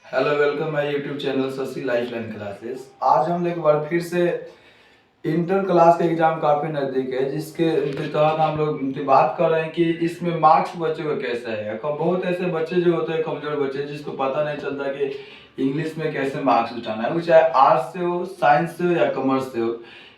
Hello, welcome my YouTube channel Shashi lifeline classes. आज हम एक बार फिर से इंटर क्लास का एग्जाम काफ़ी नज़दीक है, जिसके तहत हम लोग बात कर रहे हैं कि इसमें मार्क्स बच्चों का कैसा है। बहुत ऐसे बच्चे जो होते हैं कमज़ोर बच्चे, जिसको पता नहीं चलता कि इंग्लिश में कैसे मार्क्स उठाना है। वो चाहे आर्ट्स से हो, साइंस से हो या कॉमर्स से हो,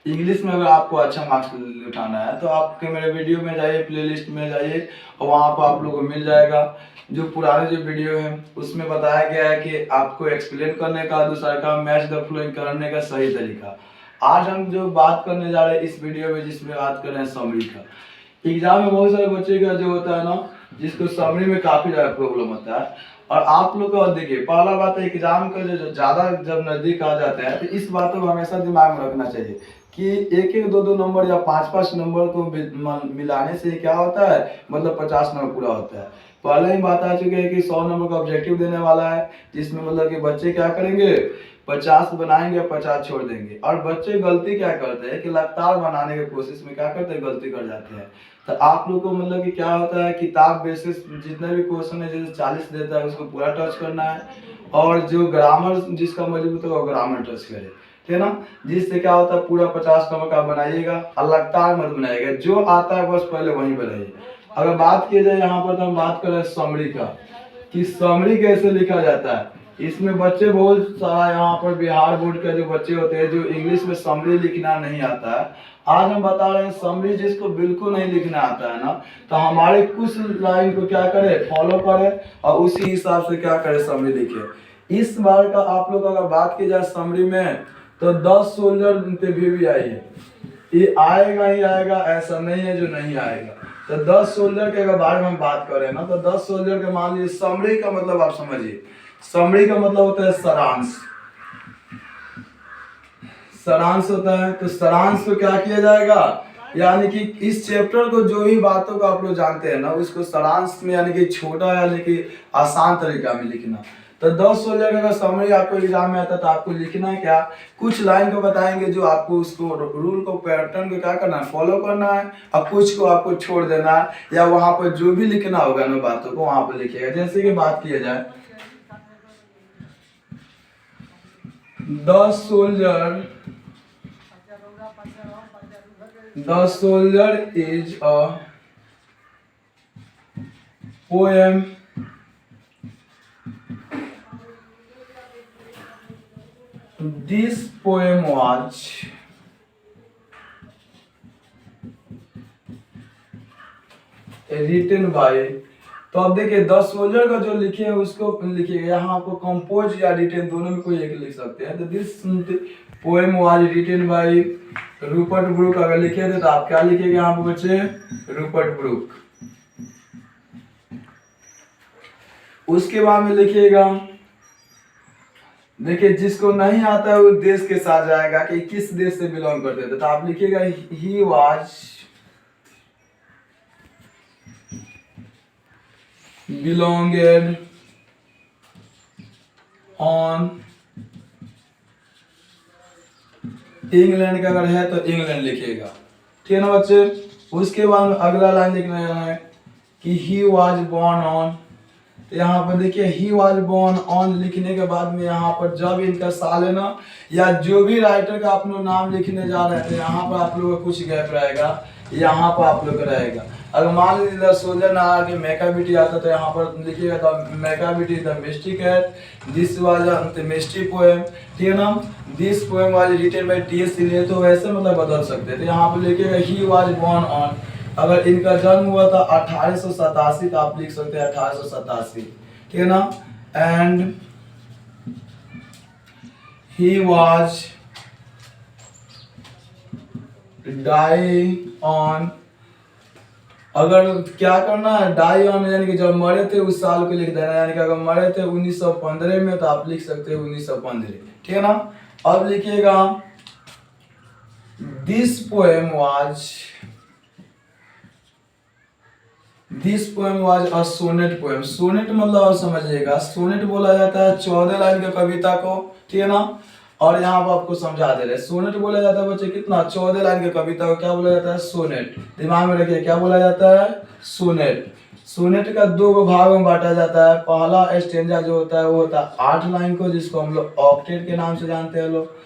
इंग्लिश में अगर आपको अच्छा मार्क्स उठाना है तो आपके मेरे वीडियो में जाइए, प्लेलिस्ट में जाइए और वहाँ पर आप लोगों को मिल जाएगा। जो पुराने जो वीडियो है उसमें बताया गया है कि आपको एक्सप्लेन करने का, दूसरा काम मैच द फ्लोइंग करने का सही तरीका। आज हम जो बात करने जा रहे हैं इस वीडियो में, जिसमें बात कर रहे हैं समरी का। एग्जाम में बहुत सारे बच्चे का जो होता है ना, जिसको समरी में काफ़ी ज़्यादा प्रॉब्लम होता है। और आप लोग को देखिए, पहला बात है एग्जाम का जो ज़्यादा जब नज़दीक आ जाता है तो इस बातों को हमेशा दिमाग में रखना चाहिए कि एक एक दो दो नंबर या पाँच पाँच नंबर को मिलाने से क्या होता है, मतलब 50 नंबर पूरा होता है। पहले ही बात आ चुकी है कि 100 नंबर का ऑब्जेक्टिव देने वाला है, जिसमें मतलब कि बच्चे क्या करेंगे, 50 बनाएंगे, 50 छोड़ देंगे। और बच्चे गलती क्या करते हैं कि लगातार बनाने की कोशिश में क्या करते हैं, गलती कर जाते हैं। तो आप लोग को मतलब कि क्या होता है, किताब बेसिस जितने भी क्वेश्चन है, जैसे 40 देता है उसको पूरा टच करना है, और जो ग्रामर जिसका मजबूत है वो ग्रामर टच करे, ठीक है ना। जिससे क्या होता है, पूरा 50 नंबर का बनाइएगा और लगातार मत बनाइएगा, जो आता है बस पहले वही बनाइए। अगर बात की जाए यहाँ पर, तो हम बात कर रहे हैं समरी का कि समरी कैसे लिखा जाता है। इसमें बच्चे बहुत सारा यहाँ पर बिहार बोर्ड के जो बच्चे होते हैं जो इंग्लिश में समरी लिखना नहीं आता है, आज हम बता रहे हैं समरी जिसको बिल्कुल नहीं लिखना आता है ना, तो हमारे कुछ लाइन को क्या करे, फॉलो करे और उसी हिसाब से क्या करे, समरी लिखे। इस बार का आप लोग अगर बात की जाए समरी में, तो 10 सोल्जर भी आई है। ये आएगा ही आएगा, ऐसा नहीं है जो नहीं आएगा। तो 10 सोल्जर के अगर बारे में हम बात करें ना, तो 10 सोल्जर के मान लीजिए, समरी का मतलब आप समझिए, समरी का मतलब होता है सारांश। सारांश होता है, तो सारांश को क्या किया जाएगा, यानी कि इस चैप्टर को जो भी बातों को आप लोग जानते हैं ना, उसको सारांश में यानी कि छोटा यानी कि आसान तरीका में लिखना। तो 10 सोल्जर का समरी आपको एग्जाम में आता है तो आपको लिखना है क्या, कुछ लाइन को बताएंगे जो आपको उसको रूल को, पैटर्न को क्या करना है, फॉलो करना है, और कुछ को आपको छोड़ देना है, या वहां पर जो भी लिखना होगा ना बातों को वहां पर लिखिएगा। जैसे कि बात किया जाए, 10 soldier, The soldier is a poem this poem was written by। तो अब देखिए 10 सोल्जर का जो लिखे हैं उसको लिखिएगा, यहाँ आपको कंपोज या रिटेन दोनों में कोई एक लिख सकते हैं। तो this poem was written by Rupert Brooke. अगर लिखे थे तो आप क्या लिखेंगे यहाँ पे बच्चे, रूपर्ट ब्रूक। उसके बाद में लिखिएगा, देखिए जिसको नहीं आता है वो देश के साथ जाएगा कि किस देश से बिलोंग करते थे, तो आप लिखिएगा he was belonged on England का अगर है तो इंग्लैंड लिखिएगा, ठीक है ना बच्चे। उसके बाद अगला लाइन लिखना है कि ही वाज बोर्न ऑन। तो यहाँ पर देखिए ही वाज बोर्न ऑन लिखने के बाद में यहाँ पर जब इनका साल है ना, या जो भी राइटर का आप लोग नाम लिखने जा रहे हैं, यहाँ पर आप लोग का कुछ गैप रहेगा, यहाँ पर आप लोग का रहेगा। अगर मान लीजिए सोल्जर ना आके मैकाबिटी आता तो यहाँ पर लिखिएगा द मैकाबिटी द मिस्टिक है, this was the mystic poem, ठीक है ना। This poem was written by T S. Eliot, तो वैसे मतलब बदल सकते थे। यहाँ पर लिखिएगा ही वाज बोर्न ऑन। अगर इनका जन्म हुआ था 1887, तो आप लिख सकते हैं 1887, ठीक है ना। And he was die on. अगर क्या करना है, डाई ऑन यानी कि जब मरे थे उस साल को लिख देना, यानी कि अगर मरे थे 1915 में तो आप लिख सकते हैं 1915, ठीक है ना। अब लिखिएगा this poem was a sonnet poem. Sonnet मतलब आप समझिएगा, सोनेट बोला जाता है 14 लाइन की कविता को, ठीक है ना। और यहाँ पर आपको समझा दे रहे, सोनेट बोला जाता है बच्चे कितना, 14 लाइन की कविता को क्या बोला जाता है, सोनेट। दिमाग में रखिए क्या बोला जाता है, सोनेट। सोनेट का दो भाग में बांटा जाता है। पहला स्टेंजा जो होता है वो होता है 8 लाइन को, जिसको हम लोग ऑक्टेट के नाम से जानते हैं लोग,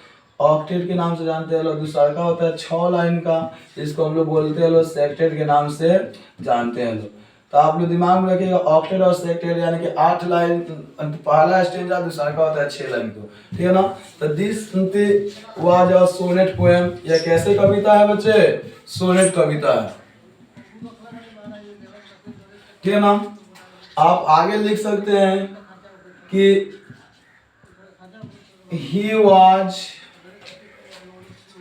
ऑक्टेट के नाम से जानते हैं लोग। दूसरा का होता है 6 लाइन का, जिसको हम लोग बोलते हैं लोग सेक्टेट के नाम से जानते हैं लोग। तो आप लोग दिमाग में रखिएगा ऑक्टेट और सेक्टेट यानी कि 8 लाइन पहला स्टेंजा, दूसरा का होता है 6 लाइन को, ठीक है ना। तो this was a sonnet poem, यह कैसे कविता है बच्चे? सोनेट कविता है, ठीक है ना। आप आगे लिख सकते हैं कि he was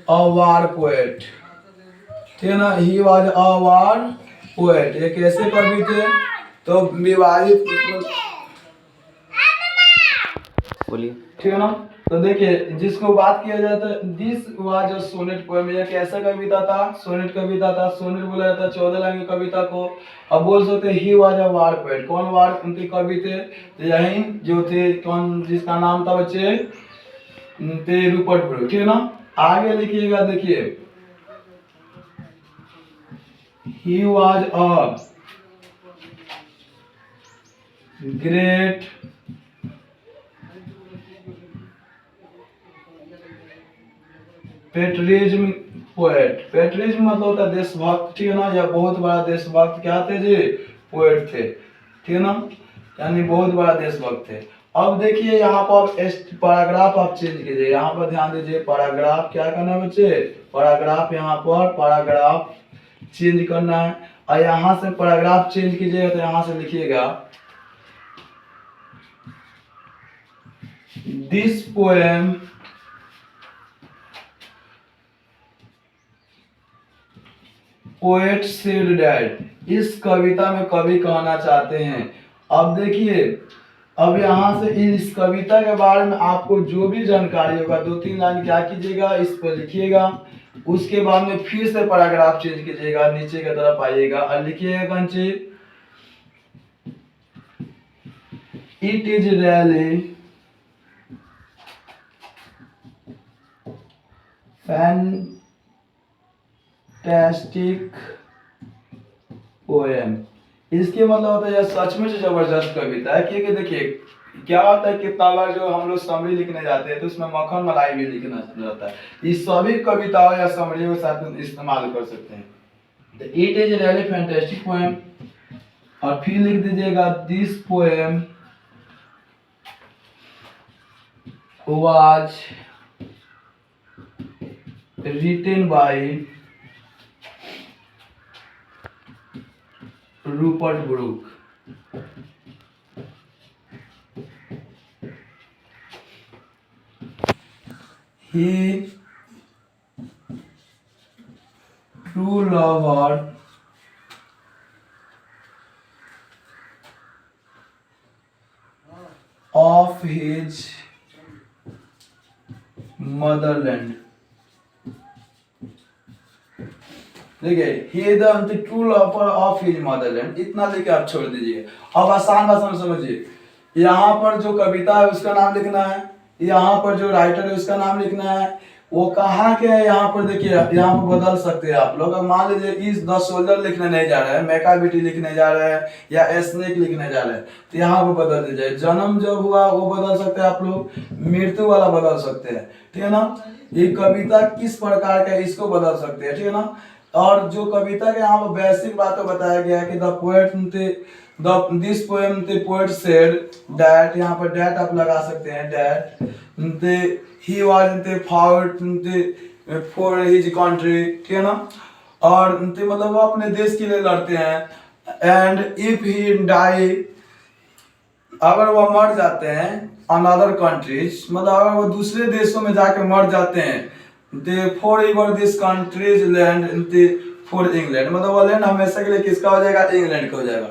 a war poet, ठीक है ना। He was a war poet, ये कैसे कवि थे? तो विवाहित, बोलिए। ठीक है ना। तो देखिए जिसको बात किया जाता है this was a sonnet poem, यह कैसा कविता था? सोनेट कविता था। सोनेट बोला जाता है 14 लाइन की कविता को। अब बोल सकते हैं he was a war poet, कौन वार उनके कवि थे? तो यही जो थे, कौन जिसका नाम था बच्चे? थे रूपर्ट ब्रूक, ठीक है ना। आगे लिखिएगा, देखिए he was a great patriotism poet. Patriotism मतलब होता है देशभक्त, ठीक है ना। या बहुत बड़ा देशभक्त क्या थे जी? पोएट थे, ठीक है ना, यानी बहुत बड़ा देशभक्त थे। अब देखिए यहाँ पर पैराग्राफ आप चेंज कीजिए, यहाँ पर ध्यान दीजिए। पैराग्राफ क्या करना है बच्चे? पैराग्राफ यहाँ पर पैराग्राफ चेंज करना है। और यहाँ से पैराग्राफ चेंज कीजिएगा तो यहाँ से लिखिएगा this poem poet said that, इस कविता में कवि कहना चाहते हैं। अब देखिए, अब यहाँ से इस कविता के बारे में आपको जो भी जानकारी होगा 2-3 लाइन क्या कीजिएगा, इस पर लिखिएगा। उसके बाद में फिर से पैराग्राफ चेंज कीजिएगा, नीचे की तरफ आइएगा और लिखिएगा कौन सी? It is really fantastic poem. इसके मतलब होता है यह सच में जबरदस्त कविता है। क्योंकि देखिए क्या होता है, कितना बार जो हम लोग समरी लिखने जाते हैं तो उसमें मक्खन मलाई भी लिखना रहता है। इस सभी कविताओं या समरियों के साथ इस्तेमाल कर सकते हैं। तो it is really fantastic poem, और फिर लिख दीजिएगा this poem was written by Rupert Brooke. He true lover of his motherland। देखिए he the true lover of his motherland, इतना लेके आप छोड़ दीजिए। अब आसान भाषा में समझिए, यहाँ पर जो कविता है उसका नाम लिखना है, यहाँ पर जो राइटर है उसका नाम लिखना है। वो कहाँ के है यहाँ पर देखिए, यहाँ पर बदल सकते हैं आप लोग। अब मान लीजिए इस द सोल्जर लिखने नहीं जा रहे हैं, मैकाबिटी लिखने जा रहे हैं, या स्नेक लिखने जा रहे हैं, तो यहाँ पर बदल दीजिए। जन्म जब हुआ वो बदल सकते हैं आप लोग, मृत्यु वाला बदल सकते हैं, ठीक है ना। ये कविता किस प्रकार का है इसको बदल सकते हैं, ठीक है ना। और जो कविता के यहाँ पर बेसिक बातें बताया गया है कि the poet this poem the poet said that, यहाँ पर दैट आप लगा सकते हैं, that he was fought for his country, ठीक है ना। और मतलब वो अपने देश के लिए लड़ते हैं। एंड इफ ही डाई, अगर वो मर जाते हैं अनदर कंट्रीज, मतलब अगर वो दूसरे देशों में जाके मर जाते हैं, they for ever this country's land for England, मतलब वो लैंड हमेशा के लिए किसका हो जाएगा? इंग्लैंड का हो जाएगा।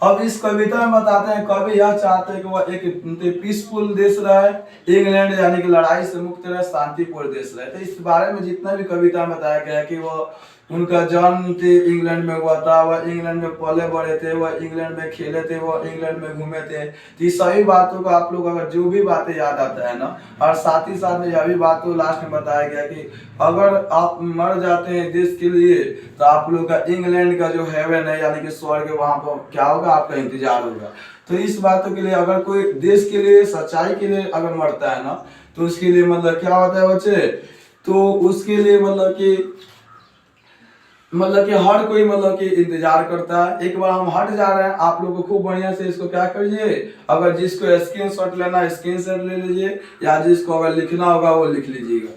अब इस कविता में बताते हैं कवि यह चाहते हैं कि वह एक पीसफुल देश रहे, इंग्लैंड यानी कि लड़ाई से मुक्त रहे, शांतिपूर्ण देश रहे। तो इस बारे में जितना भी कविता में बताया गया है कि वो उनका जन्म थे इंग्लैंड में हुआ था, वह इंग्लैंड में पले बड़े थे, वह इंग्लैंड में खेले थे, वह इंग्लैंड में घूमे थे। तो ये सभी बातों को आप लोग अगर जो भी बातें याद आता है ना, और साथ ही साथ में यह भी बात को लास्ट में बताया गया कि अगर आप मर जाते हैं देश के लिए तो आप लोग का इंग्लैंड का जो हेवन है यानी कि स्वर्ग, वहां पर क्या होगा, आपका इंतजार होगा। तो इस बातों के लिए अगर कोई देश के लिए सच्चाई के लिए अगर मरता है ना, तो उसके लिए मतलब क्या होता है बच्चे, तो उसके लिए मतलब कि हर कोई मतलब कि इंतजार करता है। एक बार हम हट जा रहे हैं, आप लोग को खूब बढ़िया से इसको क्या करिए, अगर जिसको स्क्रीन शॉट लेना स्क्रीन शॉट ले लीजिए, या जिसको अगर लिखना होगा वो लिख लीजिएगा।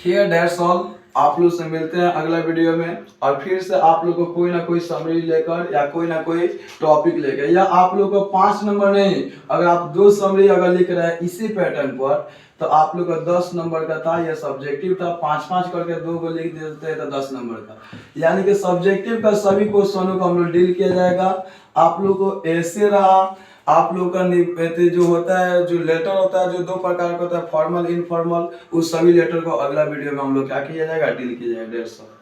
ठीक है, दैट्स ऑल। आप लोग से मिलते हैं अगला वीडियो में, और फिर से आप लोग को कोई ना कोई समरी लेकर या कोई ना कोई टॉपिक लेकर, या आप लोग को 5 नंबर नहीं, अगर आप 2 समरी अगर लिख रहे हैं इसी पैटर्न पर, तो आप लोग का 10 नंबर का था, यह सब्जेक्टिव था। 5-5 करके 2 को लिख देते हैं तो 10 नंबर का, यानी कि सब्जेक्टिव का सभी क्वेश्चनों को हम लोग डील किया जाएगा। आप लोग को ऐसे रहा, आप लोग का जो होता है, जो लेटर होता है, जो 2 प्रकार का होता है, फॉर्मल इनफॉर्मल, उस सभी लेटर को अगला वीडियो में हम लोग क्या किया जाएगा, डील किया जाएगा। 150